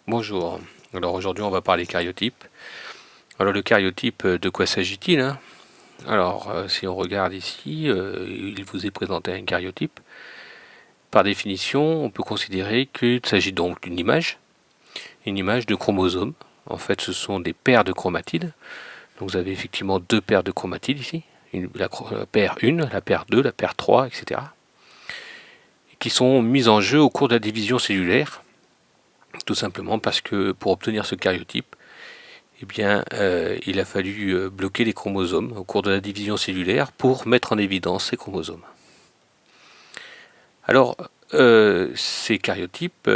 Bonjour, alors aujourd'hui on va parler cariotype. Alors le cariotype, de quoi s'agit-il, hein? Alors si on regarde ici, il vous est présenté un cariotype. Par définition, on peut considérer qu'il s'agit donc d'une image de chromosomes. En fait ce sont des paires de chromatides. Donc vous avez effectivement deux paires de chromatides ici, la paire 1, la paire 2, la paire 3, etc. Qui sont mises en jeu au cours de la division cellulaire, tout simplement parce que pour obtenir ce cariotype, eh bien, il a fallu bloquer les chromosomes au cours de la division cellulaire pour mettre en évidence ces chromosomes. Alors, ces cariotypes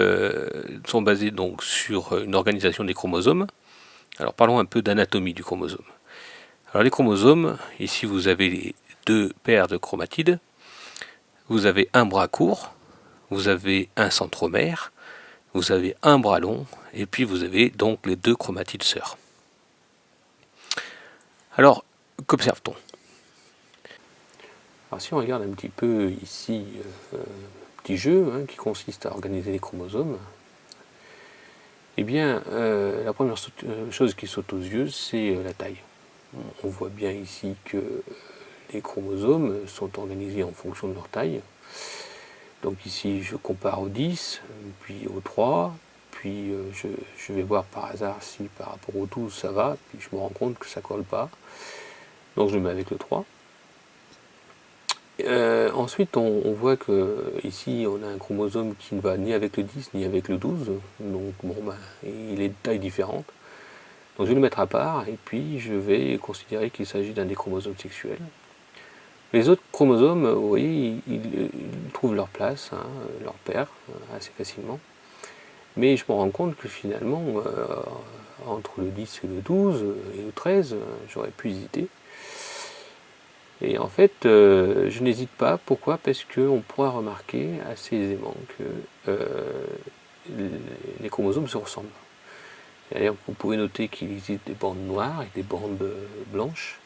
sont basés donc sur une organisation des chromosomes. Alors, parlons un peu d'anatomie du chromosome. Alors, les chromosomes, ici vous avez les deux paires de chromatides. Vous avez un bras court, vous avez un centromère, vous avez un bras long, et puis vous avez donc les deux chromatides sœurs. Alors, qu'observe-t-on? Alors si on regarde un petit peu ici, petit jeu qui consiste à organiser les chromosomes, eh bien la première chose qui saute aux yeux, c'est la taille. On voit bien ici que les chromosomes sont organisés en fonction de leur taille. Donc ici je compare au 10, puis au 3, puis je vais voir par hasard si par rapport au 12 ça va, puis je me rends compte que ça ne colle pas. Donc je le mets avec le 3. Ensuite, on voit que ici on a un chromosome qui ne va ni avec le 10 ni avec le 12, donc bon, il est de taille différente. Donc je vais le mettre à part et puis je vais considérer qu'il s'agit d'un des chromosomes sexuels. Les autres chromosomes, vous voyez, ils trouvent leur place, leur paire, assez facilement. Mais je me rends compte que finalement, entre le 10 et le 12 et le 13, j'aurais pu hésiter. Et en fait, je n'hésite pas. Pourquoi? Parce qu'on pourra remarquer assez aisément que les chromosomes se ressemblent. D'ailleurs, vous pouvez noter qu'il existe des bandes noires et des bandes blanches,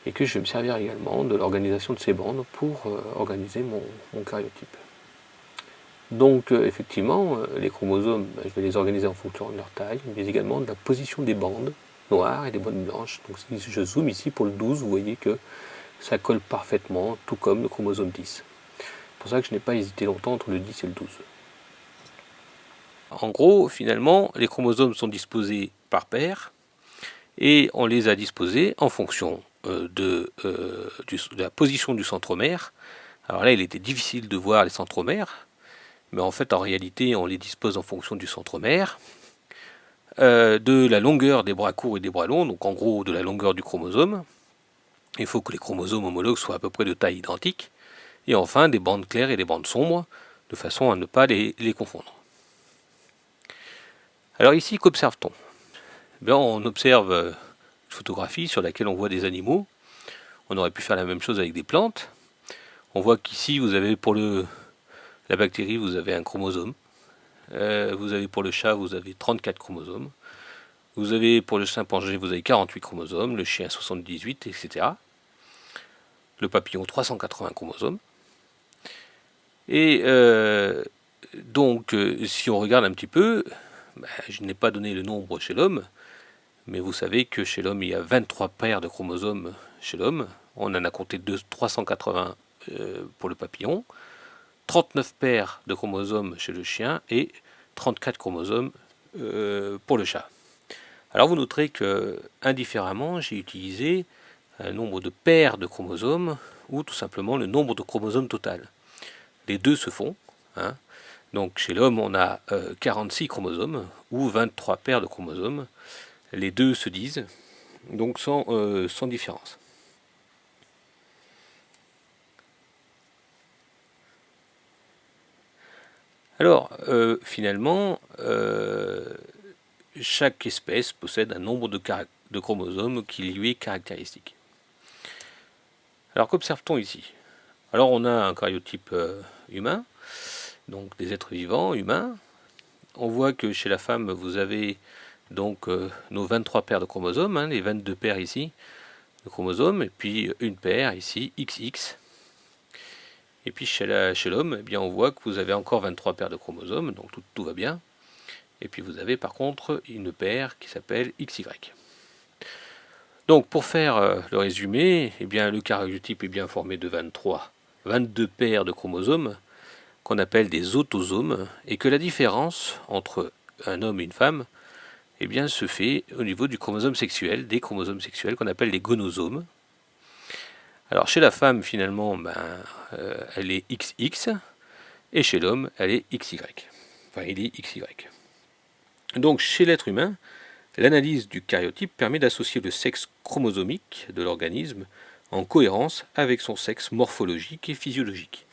et que je vais me servir également de l'organisation de ces bandes pour organiser mon cariotype. Donc, effectivement, les chromosomes, je vais les organiser en fonction de leur taille, mais également de la position des bandes noires et des bandes blanches. Donc, si je zoome ici pour le 12, vous voyez que ça colle parfaitement, tout comme le chromosome 10. C'est pour ça que je n'ai pas hésité longtemps entre le 10 et le 12. En gros, finalement, les chromosomes sont disposés par paire et on les a disposés en fonction de la position du centromère. Alors là, il était difficile de voir les centromères, mais en fait, en réalité, on les dispose en fonction du centromère, de la longueur des bras courts et des bras longs, donc en gros de la longueur du chromosome. Il faut que les chromosomes homologues soient à peu près de taille identique. Et enfin, des bandes claires et des bandes sombres, de façon à ne pas les confondre. Alors ici, qu'observe-t-on? On observe une photographie sur laquelle on voit des animaux. On aurait pu faire la même chose avec des plantes. On voit qu'ici, vous avez pour la bactérie, vous avez un chromosome. Vous avez pour le chat, vous avez 34 chromosomes. Vous avez pour le chimpanzé, vous avez 48 chromosomes, le chien 78, etc. Le papillon 380 chromosomes. Et donc, si on regarde un petit peu, je n'ai pas donné le nombre chez l'homme, mais vous savez que chez l'homme, il y a 23 paires de chromosomes chez l'homme. On en a compté 380 pour le papillon, 39 paires de chromosomes chez le chien et 34 chromosomes pour le chat. Alors vous noterez que, indifféremment, j'ai utilisé un nombre de paires de chromosomes ou tout simplement le nombre de chromosomes total. Les deux se font. Donc chez l'homme, on a 46 chromosomes ou 23 paires de chromosomes. Les deux se disent, donc sans différence. Alors, finalement, chaque espèce possède un nombre de chromosomes qui lui est caractéristique. Alors, qu'observe-t-on ici? Alors, on a un cariotype humain, donc des êtres vivants, humains. On voit que chez la femme, vous avez donc nos 23 paires de chromosomes, les 22 paires ici de chromosomes, et puis une paire ici, XX. Et puis chez l'homme, eh bien, on voit que vous avez encore 23 paires de chromosomes, donc tout va bien. Et puis vous avez par contre une paire qui s'appelle XY. Donc pour faire le résumé, eh bien, le karyotype est bien formé de 22 paires de chromosomes qu'on appelle des autosomes, et que la différence entre un homme et une femme eh bien, se fait au niveau du chromosome sexuel, des chromosomes sexuels qu'on appelle les gonosomes. Alors chez la femme, finalement, elle est XX, et chez l'homme, elle est XY. Enfin, il est XY. Donc chez l'être humain, l'analyse du karyotype permet d'associer le sexe chromosomique de l'organisme en cohérence avec son sexe morphologique et physiologique.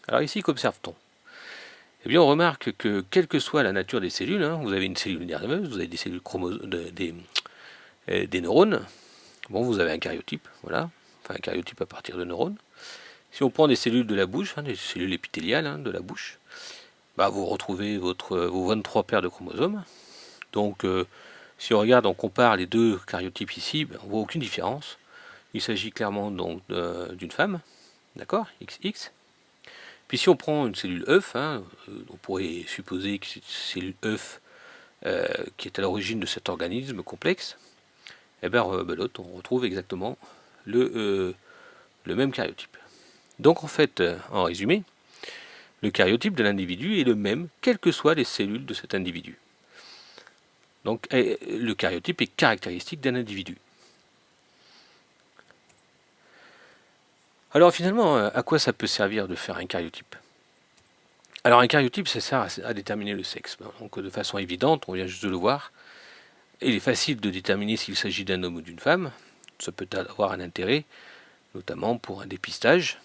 Alors ici, qu'observe-t-on? Eh bien, on remarque que, quelle que soit la nature des cellules, vous avez une cellule nerveuse, vous avez des cellules des neurones, bon, vous avez un karyotype, voilà, enfin un karyotype à partir de neurones. Si on prend des cellules de la bouche, des cellules épithéliales de la bouche, vous retrouvez vos 23 paires de chromosomes. Donc, si on regarde, on compare les deux karyotypes ici, on ne voit aucune différence. Il s'agit clairement donc d'une femme, d'accord, XX. Puis si on prend une cellule œuf, on pourrait supposer que c'est une cellule œuf qui est à l'origine de cet organisme complexe, et bien l'autre, on retrouve exactement le même karyotype. Donc en fait, en résumé, le karyotype de l'individu est le même, quelles que soient les cellules de cet individu. Donc le karyotype est caractéristique d'un individu. Alors finalement, à quoi ça peut servir de faire un karyotype? Alors un karyotype, ça sert à déterminer le sexe. Donc de façon évidente, on vient juste de le voir. Il est facile de déterminer s'il s'agit d'un homme ou d'une femme. Ça peut avoir un intérêt, notamment pour un dépistage.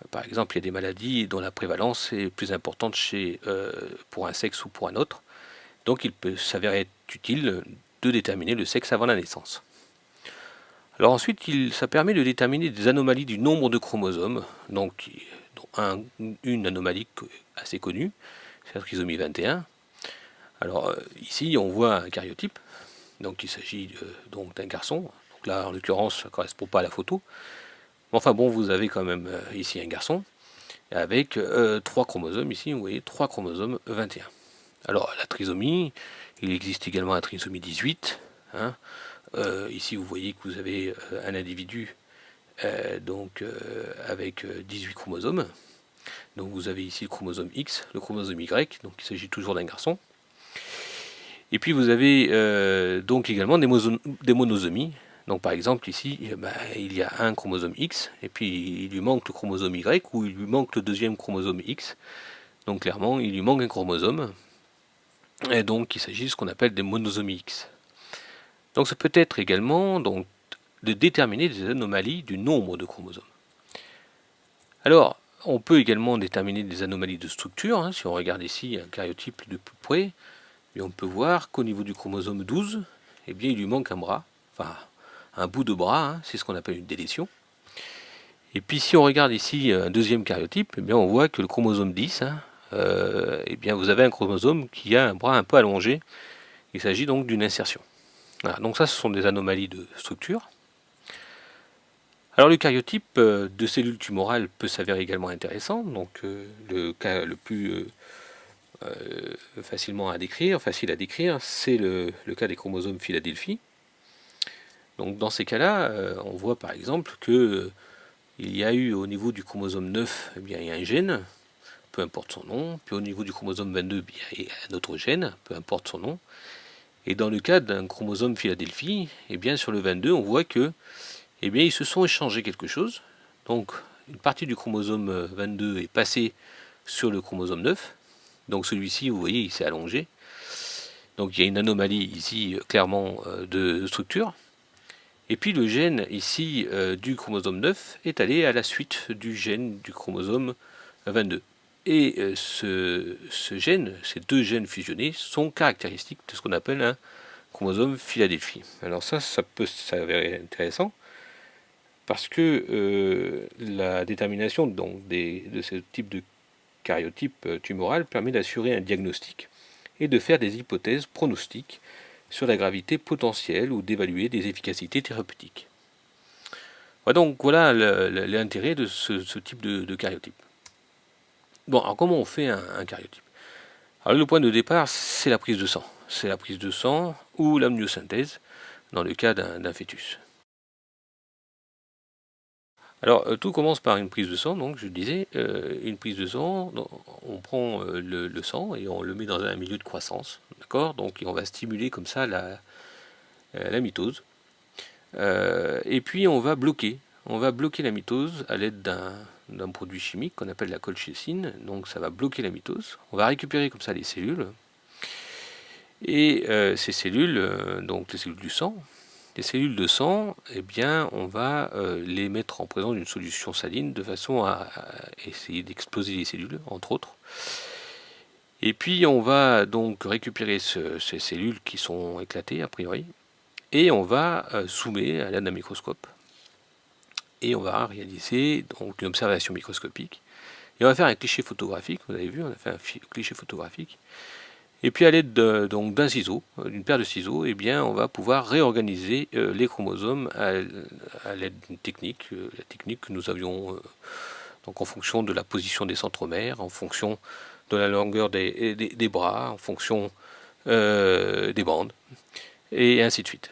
Par exemple, il y a des maladies dont la prévalence est plus importante pour un sexe ou pour un autre. Donc il peut s'avérer utile de déterminer le sexe avant la naissance. Alors ensuite, ça permet de déterminer des anomalies du nombre de chromosomes, donc une anomalie assez connue, c'est la trisomie 21. Alors ici, on voit un karyotype, donc il s'agit donc d'un garçon. Donc là, en l'occurrence, ça ne correspond pas à la photo. Mais enfin bon, vous avez quand même ici un garçon, avec 3 chromosomes, ici, vous voyez, 3 chromosomes 21. Alors la trisomie, il existe également la trisomie 18. Ici, vous voyez que vous avez un individu avec 18 chromosomes. Donc vous avez ici le chromosome X, le chromosome Y, donc il s'agit toujours d'un garçon. Et puis vous avez donc également des monosomies. Donc par exemple ici, il y a un chromosome X, et puis il lui manque le chromosome Y, ou il lui manque le deuxième chromosome X. Donc clairement, il lui manque un chromosome. Et donc il s'agit de ce qu'on appelle des monosomies X. Donc ça peut être également donc, de déterminer des anomalies du nombre de chromosomes. Alors, on peut également déterminer des anomalies de structure. Si on regarde ici un karyotype de plus près, et on peut voir qu'au niveau du chromosome 12, eh bien, il lui manque un bras, enfin un bout de bras, c'est ce qu'on appelle une délétion. Et puis si on regarde ici un deuxième karyotype, eh bien, on voit que le chromosome 10, eh bien, vous avez un chromosome qui a un bras un peu allongé. Il s'agit donc d'une insertion. Voilà, donc ça, ce sont des anomalies de structure. Alors le karyotype de cellules tumorales peut s'avérer également intéressant. Donc le cas le plus facile à décrire, c'est le cas des chromosomes Philadelphie. Donc dans ces cas-là, on voit par exemple que il y a eu au niveau du chromosome 9, eh bien, il y a un gène, peu importe son nom, puis au niveau du chromosome 22, il y a un autre gène, peu importe son nom. Et dans le cas d'un chromosome Philadelphie, eh bien, sur le 22, on voit que eh bien, ils se sont échangés quelque chose. Donc une partie du chromosome 22 est passée sur le chromosome 9. Donc celui-ci, vous voyez, il s'est allongé. Donc il y a une anomalie ici clairement de structure. Et puis le gène ici du chromosome 9 est allé à la suite du gène du chromosome 22. Et ce gène, ces deux gènes fusionnés, sont caractéristiques de ce qu'on appelle un chromosome Philadelphie. Alors ça peut s'avérer intéressant parce que la détermination donc, de ce type de karyotype tumoral permet d'assurer un diagnostic et de faire des hypothèses pronostiques sur la gravité potentielle ou d'évaluer des efficacités thérapeutiques. Donc voilà l'intérêt de ce type de karyotype. Bon, alors comment on fait un karyotype? Alors le point de départ, c'est la prise de sang. C'est la prise de sang ou l'amniosynthèse dans le cas d'un fœtus. Alors tout commence par une prise de sang, donc je disais, une prise de sang, on prend le sang et on le met dans un milieu de croissance, d'accord? Donc on va stimuler comme ça la mitose. Et puis on va bloquer la mitose à l'aide d'un produit chimique qu'on appelle la colchicine, donc ça va bloquer la mitose. On va récupérer comme ça les cellules, et ces cellules, donc les cellules du sang, les cellules de sang, eh bien, on va les mettre en présence d'une solution saline de façon à essayer d'exploser les cellules, entre autres. Et puis on va donc récupérer ces cellules qui sont éclatées a priori, et on va zoomer à l'aide d'un microscope. Et on va réaliser donc une observation microscopique. Et on va faire un cliché photographique, vous avez vu, on a fait un cliché photographique. Et puis à l'aide d'un ciseau, d'une paire de ciseaux, eh bien, on va pouvoir réorganiser les chromosomes à l'aide d'une technique, la technique que nous avions donc en fonction de la position des centromères, en fonction de la longueur des bras, en fonction des bandes, et ainsi de suite.